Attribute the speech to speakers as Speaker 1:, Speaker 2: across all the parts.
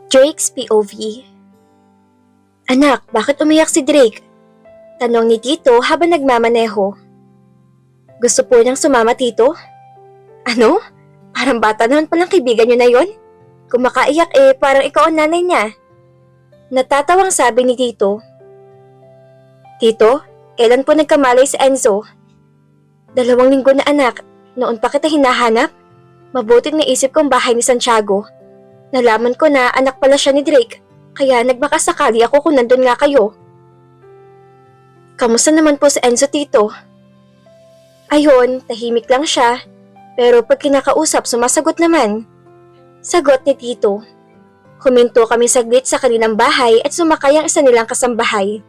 Speaker 1: Drake's POV. Anak, bakit umiyak si Drake? Tanong ni Tito habang nagmamaneho. Gusto po niyang sumama, Tito? Ano? Parang bata naman palang kaibigan niyo na yon? Kung makaiyak parang ikaw ang nanay niya. Natatawang sabi ni Tito. Tito, kailan po nagkamalay si Enzo? 2 linggo na anak, noon pa kita hinahanap. Mabuting naisip kong bahay ni Santiago. Nalaman ko na anak pala siya ni Drake, kaya nagmakasakali ako kung nandun nga kayo. Kamusta naman po si Enzo, Tito? Ayun, tahimik lang siya, pero pag kinakausap sumasagot naman. Sagot ni Tito. Huminto kami saglit sa kanilang bahay at sumakay ang isa nilang kasambahay.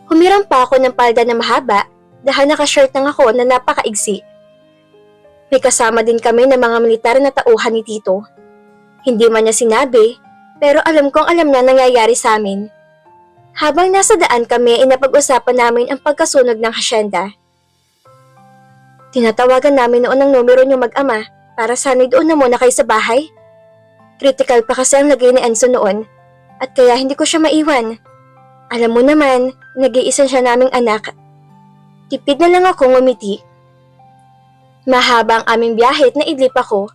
Speaker 1: Humiram pa ako ng palda na mahaba dahil nakashirt lang ako na napakaigsi. May kasama din kami ng mga militar na tauhan ni Tito. Hindi man niya sinabi, pero alam kong alam niya nangyayari sa amin. Habang nasa daan kami, napag-usapan namin ang pagkasunog ng hasyenda. Tinatawagan namin noon ang numero niyo mag-ama para sana'y doon na muna kayo sa bahay. Critical pa kasi ang lagay ni Enzo noon at kaya hindi ko siya maiwan. Alam mo naman, nag-iisa siya naming anak. Tipid na lang akong umiti. Mahaba ang aming biyahe at naidlip ako.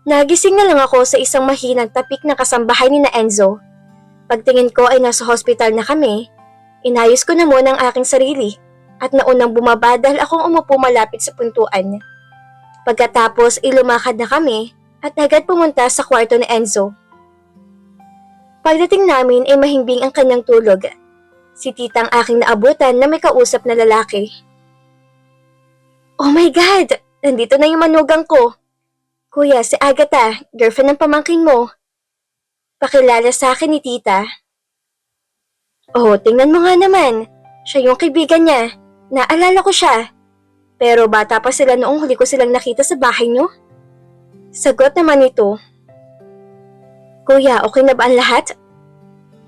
Speaker 1: Nagising na lang ako sa isang mahinang tapik na kasambahay ni na Enzo. Pagtingin ko ay nasa hospital na kami, inayos ko na muna ang aking sarili at naunang bumaba dahil akong umupo malapit sa puntuan. Pagkatapos lumakad na kami at agad pumunta sa kwarto ni Enzo. Pagdating namin ay mahimbing ang kanyang tulog. Si tita ang aking naabutan na may kausap na lalaki. Oh my God! Nandito na yung manugang ko. Kuya, si Agatha, girlfriend ng pamangkin mo. Pakilala sa akin ni tita. Oh, tingnan mo nga naman. Siya yung kaibigan niya. Naalala ko siya. Pero bata pa sila noong huli ko silang nakita sa bahay niyo. Sagot naman ito. Kuya, okay na ba ang lahat?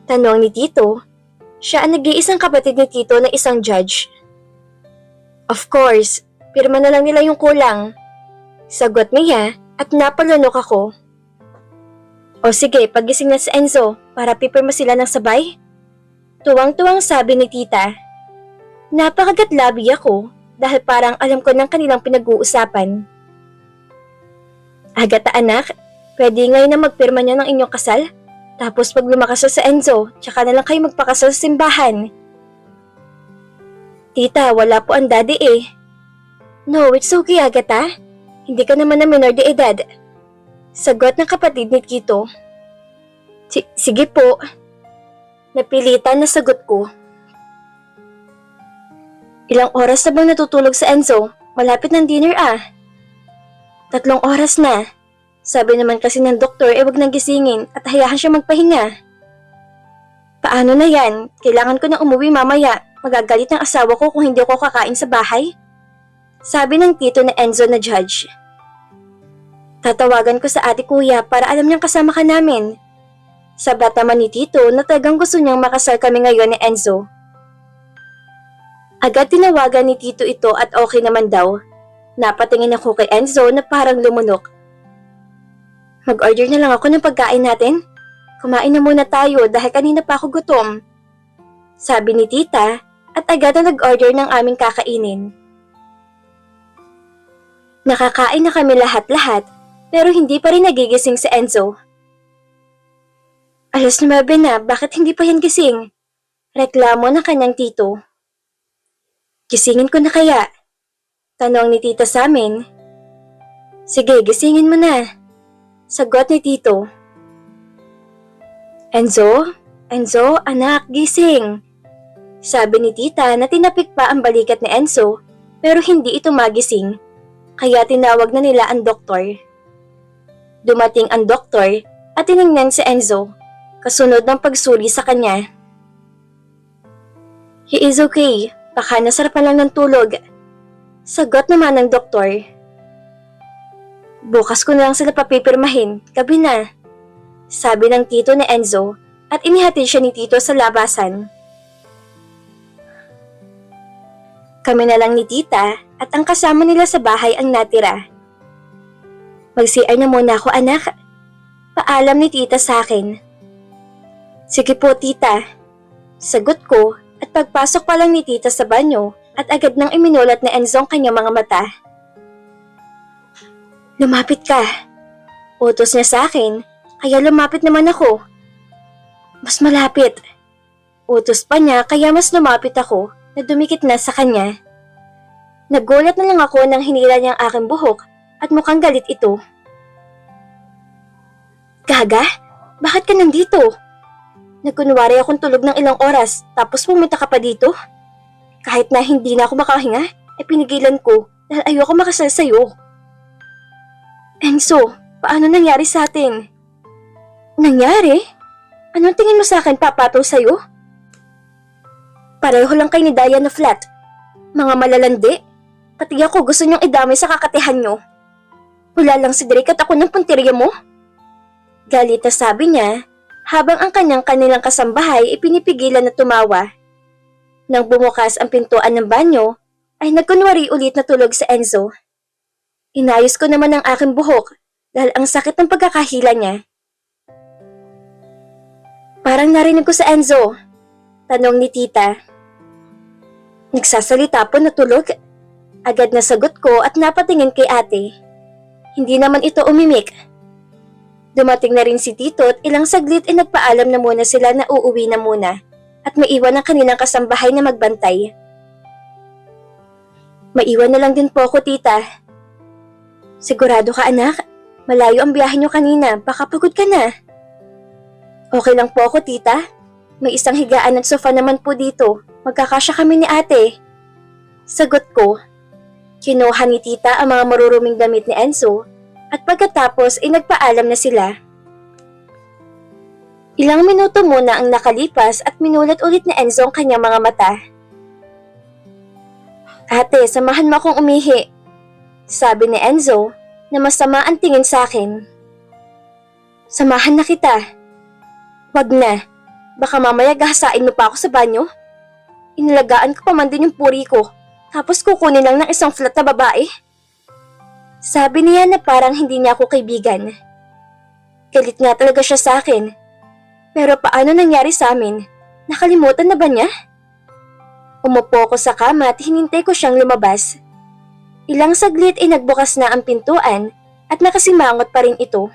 Speaker 1: Tanong ni Tito. Siya ang nag-iisang kapatid ni Tito na isang judge. Of course, pirma na lang nila yung kulang. Sagot niya at napalunok ako. O sige, pagising na si Enzo para pipirma sila ng sabay. Tuwang-tuwang sabi ni tita. Napakagatlabi ako dahil parang alam ko ng kanilang pinag-uusapan. Agata anak, pwede ngayon na magpirma niya ng inyong kasal? Tapos pag lumakas sa Enzo, tsaka na lang kayo magpakasal sa simbahan. Tita, wala po ang daddy eh. No, it's okay Agata. Hindi ka naman na minor de edad. Sagot ng kapatid ni Tito. Sige po. Napilitan na sagot ko. Ilang oras na bang natutulog sa Enzo? Malapit ng dinner ah. 3 oras na. Sabi naman kasi ng doktor wag nang gisingin at hayaan siya magpahinga. Paano na yan? Kailangan ko na umuwi mamaya. Magagalit ng asawa ko kung hindi ako kakain sa bahay. Sabi ng tito na Enzo na judge. Tatawagan ko sa ate kuya para alam niyang kasama ka namin. Sabat naman ni tito na talagang gusto niyang makasal kami ngayon ni Enzo. Agad tinawagan ni tito ito at okay naman daw. Napatingin ako kay Enzo na parang lumunok. Mag-order na lang ako ng pagkain natin. Kumain na muna tayo dahil kanina pa ako gutom. Sabi ni tita at agad na nag-order ng aming kakainin. Nakakain na kami lahat-lahat pero hindi pa rin nagigising si Enzo. 9:00 na, bakit hindi pa yan gising? Reklamo ng kanyang tito. Gisingin ko na kaya? Tanong ni tita sa amin. Sige, gisingin mo na. Sagot ni tito. Enzo, anak, gising. Sabi ni tita na tinapik pa ang balikat ni Enzo pero hindi ito magising kaya tinawag na nila ang doktor. Dumating ang doktor at tiningnan si Enzo kasunod ng pagsuri sa kanya. He is okay, baka nasarapan lang ng tulog. Sagot naman ng doktor. Bukas ko na lang sila papipirmahin, gabi na. Sabi ng tito ni Enzo at inihatid siya ni tito sa labasan. Kami na lang ni tita at ang kasama nila sa bahay ang natira. Mag-CR na muna ako anak. pagpapaalam ni tita sa akin. Sige po tita, sagot ko at pagpasok pa lang ni tita sa banyo at agad nang iminulat ni Enzo ang kanyang mga mata. Lumapit ka. Utos niya sa akin, kaya lumapit naman ako. Mas malapit. Utos pa niya kaya mas lumapit ako na dumikit na sa kanya. Nagulat na lang ako nang hinila niya ang aking buhok at mukhang galit ito. Gaga? Bakit ka nandito? Nagkunwari akong tulog ng ilang oras tapos pumunta ka pa dito? Kahit na hindi na ako makahinga, pinigilan ko dahil ayoko makasal sa'yo. Enzo, paano nangyari sa atin? Nangyari? Anong tingin mo sa akin papatol sa'yo? Pareho lang kay ni Daya na flat. Mga malalandi. Pati ako gusto niyong idamay sa kakatihan niyo. Wala lang si Drake at ako ng puntirya mo. Galit na sabi niya habang ang kanilang kasambahay ipinipigilan na tumawa. Nang bumukas ang pintuan ng banyo, ay nagkunwari ulit na tulog si Enzo. Inayos ko naman ang aking buhok dahil ang sakit ng pagkakahila niya. Parang narinig ko sa Enzo. Tanong ni tita. Nagsasalita po na tulog? Agad na sagot ko at napatingin kay ate. Hindi naman ito umimik. Dumating na rin si tito at ilang saglit nagpaalam na muna sila na uuwi na muna at maiwan ang kanilang kasambahay na magbantay. Maiwan na lang din po ako tita. Sigurado ka anak? Malayo ang biyahe niyo kanina, baka pagod ka na. Okay lang po ako tita. May isang higaan at sofa naman po dito. Magkakasya kami ni ate. Sagot ko. Kinuha ni tita ang mga maruruming damit ni Enzo at pagkatapos nagpaalam na sila. Ilang minuto muna ang nakalipas at minulat ulit ni Enzo ang kanyang mga mata. Ate, samahan mo akong umihi. Sabi ni Enzo na masama ang tingin sa akin. Samahan na kita. Wag na. Baka mamaya gahasain mo pa ako sa banyo. Inalagaan ko pa man din yung puri ko, tapos kukunin lang ng isang flat na babae. Sabi niya na parang hindi niya ako kaibigan. Galit nga talaga siya sa akin. Pero paano nangyari sa amin? Nakalimutan na ba niya? Umupo ko sa kama at hinintay ko siyang lumabas. Ilang saglit nagbukas na ang pintuan at nakasimangot pa rin ito.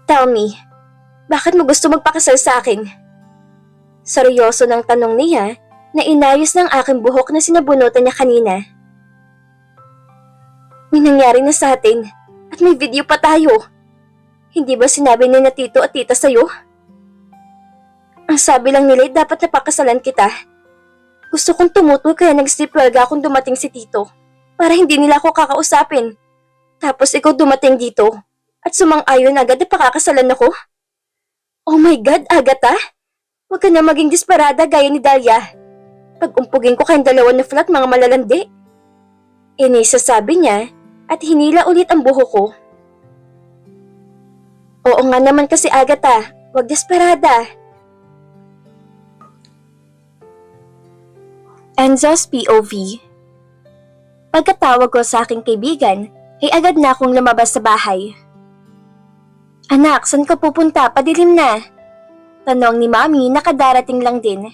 Speaker 1: Tell me, bakit mo gusto magpakasal sa akin? Seryoso ng tanong niya na inayos ng aking buhok na sinabunutan niya kanina. May nangyari na sa atin at may video pa tayo. Hindi ba sinabi ni na tito at tita sa'yo? Ang sabi lang nila dapat napakasalan kita. Gusto kong tumutol kaya nag-sleepwalga akong dumating si tito para hindi nila ako kakausapin. Tapos ikaw dumating dito at sumang-ayon agad na pakakasalan ako. Oh my God, Agatha! Huwag ka na maging disparada gaya ni Dahlia. Pag-umpugin ko kayong dalawa na flat mga malalandi. Sabi niya at hinila ulit ang buhok ko. Oo nga naman kasi Agatha, huwag disparada. Enzo's POV. Pagkatawag ko sa aking kaibigan, ay agad na akong lumabas sa bahay. Anak, saan ka pupunta? Padilim na. Tanong ni Mami na kadarating lang din.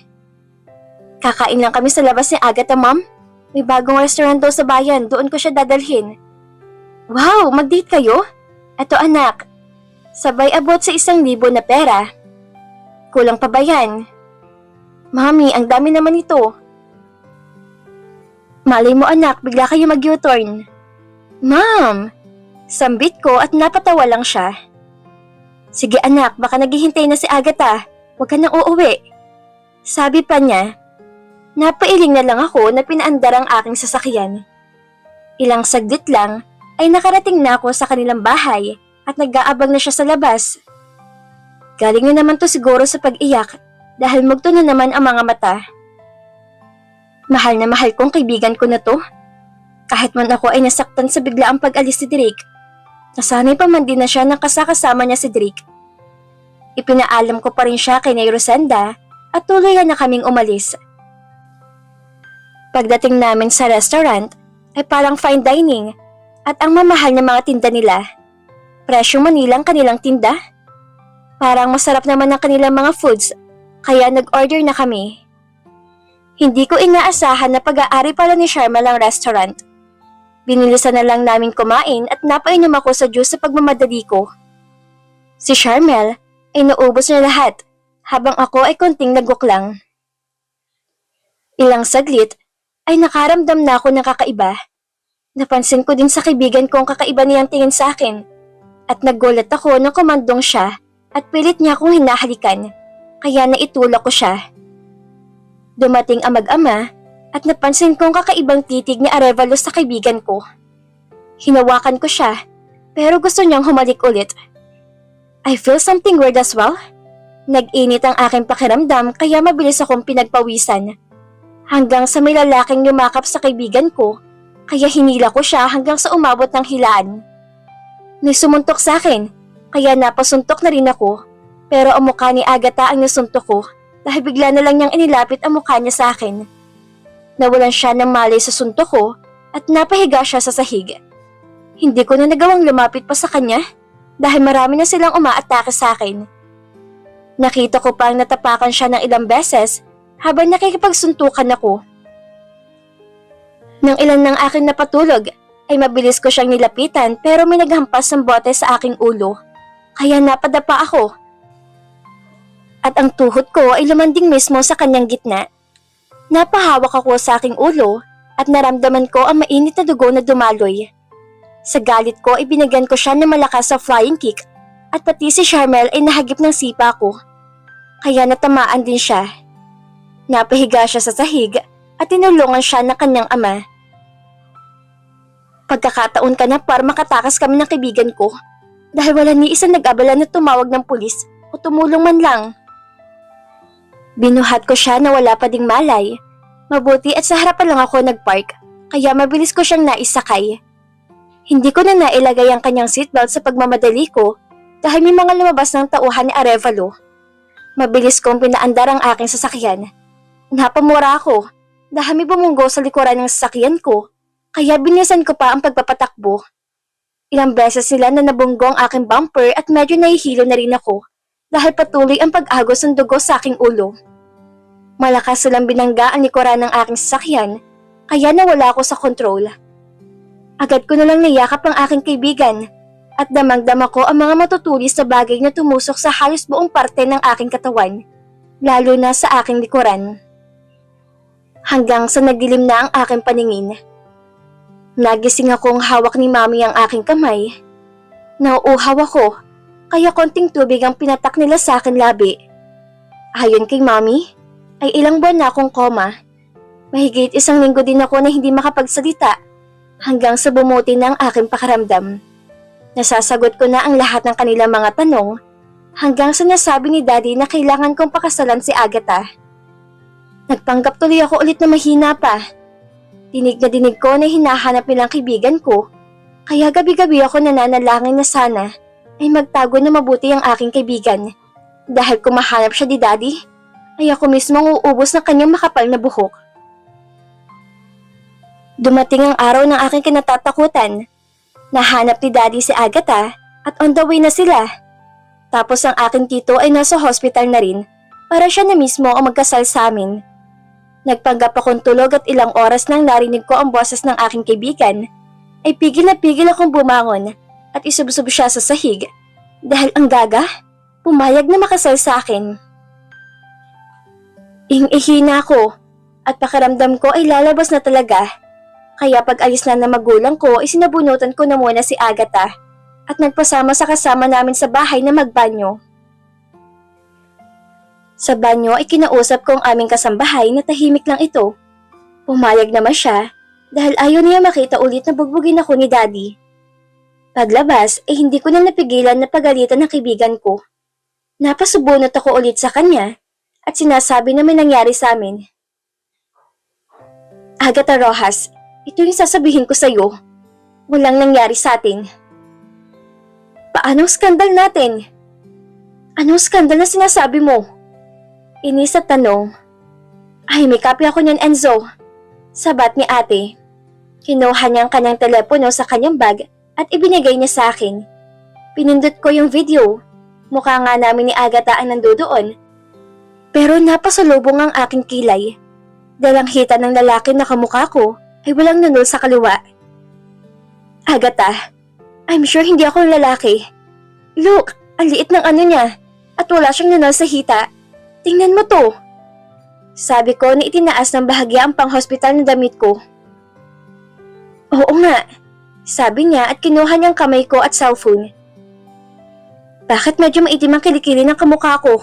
Speaker 1: Kakain lang kami sa labas ni Agatha, Mom. May bagong restaurant daw sa bayan, doon ko siya dadalhin. Wow, mag-date kayo? Eto anak, sabay abot sa 1,000 na pera. Kulang pa ba yan? Mami, ang dami naman ito. Malay mo anak, bigla kayo mag-U-turn. Mom! Sambit ko at napatawa lang siya. Sige anak, baka naghihintay na si Agatha. Huwag ka nang uuwi. Sabi pa niya. Napailing na lang ako na pinaandar ang aking sasakyan. Ilang saglit lang ay nakarating na ako sa kanilang bahay at nag-aabang na siya sa labas. Galing na naman to siguro sa pag-iyak dahil mugto na naman ang mga mata. Mahal na mahal kong kaibigan ko na to. Kahit man ako ay nasaktan sa biglaang pag-alis ni Drake. Nasanay pa man din na siya ng kasakasama niya si Drake. Ipinaalam ko pa rin siya kay Nay Rosenda at tuluyan na kaming umalis. Pagdating namin sa restaurant ay parang fine dining at ang mamahal na mga tinda nila. Presyong Manila ang kanilang tinda. Parang masarap naman ang kanilang mga foods, kaya nag-order na kami. Hindi ko inaasahan na pag-aari pala ni Sharmel ang restaurant. Binilisan na lang namin kumain at napainom ako sa juice sa pagmamadali ko. Si Sharmel ay naubos niya lahat, habang ako ay konting naguklang. Ilang saglit ay nakaramdam na ako ng kakaiba. Napansin ko din sa kaibigan ko ang kakaiba niyang tingin sa akin at nagulat ako nang kumandong siya at pilit niya akong hinahalikan, kaya naitulak ko siya. Dumating ang mag-ama at napansin kong kakaibang titig ni Arevalo sa kaibigan ko. Hinawakan ko siya pero gusto niyang humalik ulit. I feel something weird as well. Nag-init ang aking pakiramdam kaya mabilis akong pinagpawisan. Hanggang sa may lalaking yumakap sa kaibigan ko, kaya hinila ko siya hanggang sa umabot ng hilaan. May sumuntok sa akin, kaya napasuntok na rin ako, pero ang mukha ni Agatha ang nasuntok ko dahil bigla na lang niyang inilapit ang mukha niya sa akin. Nawalan siya ng malay sa suntok ko at napahiga siya sa sahig. Hindi ko na nagawang lumapit pa sa kanya dahil marami na silang umaatake sa akin. Nakita ko pang natapakan siya ng ilang beses habang nakikipagsuntukan ako. Nang ilan ng aking napatulog, ay mabilis ko siyang nilapitan pero may naghampas ng bote sa aking ulo, kaya napadapa ako. At ang tuhod ko ay lumanding mismo sa kanyang gitna. Napahawak ako sa aking ulo at naramdaman ko ang mainit na dugo na dumaloy. Sa galit ko ay binigyan ko siya ng malakas sa flying kick at pati si Sharmel ay nahagip ng sipa ko, kaya natamaan din siya. Napahiga siya sa sahig at tinulungan siya ng kanyang ama. Pagkakataon ka na para makatakas kami ng kaibigan ko dahil wala ni isang nag-abala na tumawag ng pulis o tumulong man lang. Binuhat ko siya na wala pa ding malay. Mabuti at sa harapan lang ako nagpark, kaya mabilis ko siyang naisakay. Hindi ko na nailagay ang kanyang seatbelt sa pagmamadali ko dahil may mga lumabas ng tauhan ni Arevalo. Mabilis kong pinaandar ang aking sasakyan. Napamura ako dahil may bumunggo sa likuran ng sasakyan ko, kaya binisan ko pa ang pagpapatakbo. Ilang beses sila na nabunggo ang aking bumper at medyo nahihilo na rin ako dahil patuloy ang pag-agos ng dugo sa aking ulo. Malakas silang binangga ang likuran ng aking sasakyan, kaya nawala ako sa kontrol. Agad ko na lang niyakap ang aking kaibigan at damang-dama ko ang mga matutulis na bagay na tumusok sa halos buong parte ng aking katawan, lalo na sa aking likuran. Hanggang sa nagdilim na ang aking paningin. Nagising akong hawak ni Mami ang aking kamay. Nauuhaw ako, kaya konting tubig ang pinatak nila sa akin labi. Ayon kay Mami, ay ilang buwan na akong koma. Mahigit 1 linggo din ako na hindi makapagsalita hanggang sa bumuti na ang aking pakiramdam. Nasasagot ko na ang lahat ng kanilang mga tanong hanggang sa nasabi ni Daddy na kailangan kong pakasalan si Agatha. Nagpanggap tuloy ako ulit na mahina pa. Dinig na dinig ko na hinahanap nilang kaibigan ko, kaya gabi-gabi ako nananalangin na sana ay magtago na mabuti ang aking kaibigan. Dahil kung mahanap siya ni Daddy, ay ako mismo ang uubos ng kanyang makapal na buhok. Dumating ang araw ng aking kinatatakutan. Nahanap ni Daddy si Agatha at on the way na sila. Tapos ang aking tito ay nasa hospital na rin para siya na mismo ang magkasal sa amin. Nagpanggap akong tulog at ilang oras nang narinig ko ang boses ng aking kaibigan, ay pigil na pigil akong bumangon at isubsob siya sa sahig dahil ang gaga, pumayag na makasal sa akin. Ihi na ako at pakiramdam ko ay lalabas na talaga, kaya pag-alis na ng magulang ko ay sinabunutan ko na muna si Agatha at nagpasama sa kasama namin sa bahay na magbanyo. Sa banyo ay kinausap ko ang aming kasambahay na tahimik lang ito. Pumayag naman siya dahil ayaw niya makita ulit na bugbugin ako ni Daddy. Paglabas ay hindi ko na napigilan na pagalitan ng kaibigan ko. Napasubunot ako ulit sa kanya at sinasabi na may nangyari sa amin. Agatha Rojas, ito yung sasabihin ko sa'yo. Walang nangyari sa atin. Paanong skandal natin? Anong skandal na sinasabi mo? Inis at tanong. Ay, may copy ako niyan, Enzo. Sabat ni ate. Kinuha niya ang kanyang telepono sa kanyang bag at ibinigay niya sa akin. Pinindot ko yung video. Mukha nga namin ni Agatha ang nandoon. Pero napasalubong ang aking kilay. Dahil ang hita ng lalaki na kamukha ko ay walang nunol sa kaliwa. Agatha, I'm sure hindi ako ang lalaki. Look, ang liit ng ano niya at wala siyang nunol sa hita. Tingnan mo to. Sabi ko na itinaas ng bahagya ang pang-hospital na damit ko. Oo nga, sabi niya at kinuha niyang kamay ko at cellphone. Bakit medyo maitim ang kilikili ng kamukha ko?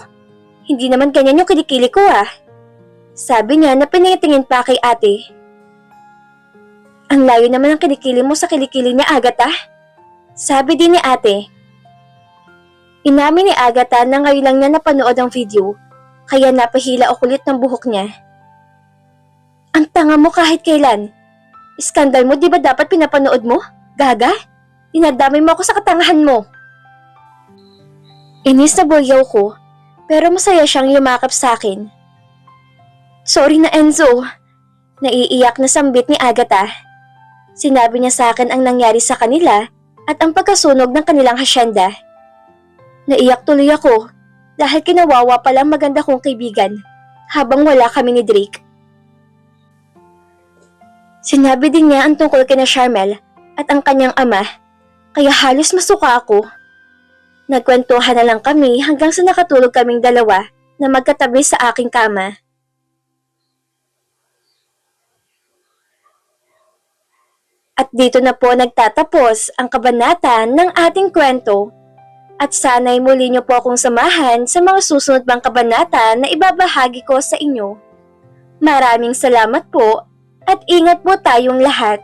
Speaker 1: Hindi naman ganyan yung kilikili ko Sabi niya na pinatingin pa kay ate. Ang layo naman ng kilikili mo sa kilikili ni Agatha. Sabi din ni ate. Inamin ni Agatha na ngayon lang niya napanood ang video, kaya napahila o kulit ng buhok niya. Ang tanga mo kahit kailan. Iskandal mo, di ba dapat pinapanood mo? Gaga? Dinadamay mo ako sa katangahan mo. Inis na bulyaw ko, pero masaya siyang yumakap sa akin. Sorry na Enzo. Naiiyak na sambit ni Agatha. Sinabi niya sa akin ang nangyari sa kanila at ang pagkasunog ng kanilang hasyenda. Naiyak tuloy ako dahil kinawawa palang maganda kong kaibigan habang wala kami ni Drake. Sinabi din niya ang tungkol kina Charmel at ang kanyang ama, kaya halos masuka ako. Nagkwentuhan na lang kami hanggang sa nakatulog kaming dalawa na magkatabi sa aking kama. At dito na po nagtatapos ang kabanata ng ating kwento. At sana'y muli niyo po akong samahan sa mga susunod pang kabanata na ibabahagi ko sa inyo. Maraming salamat po at ingat po tayong lahat.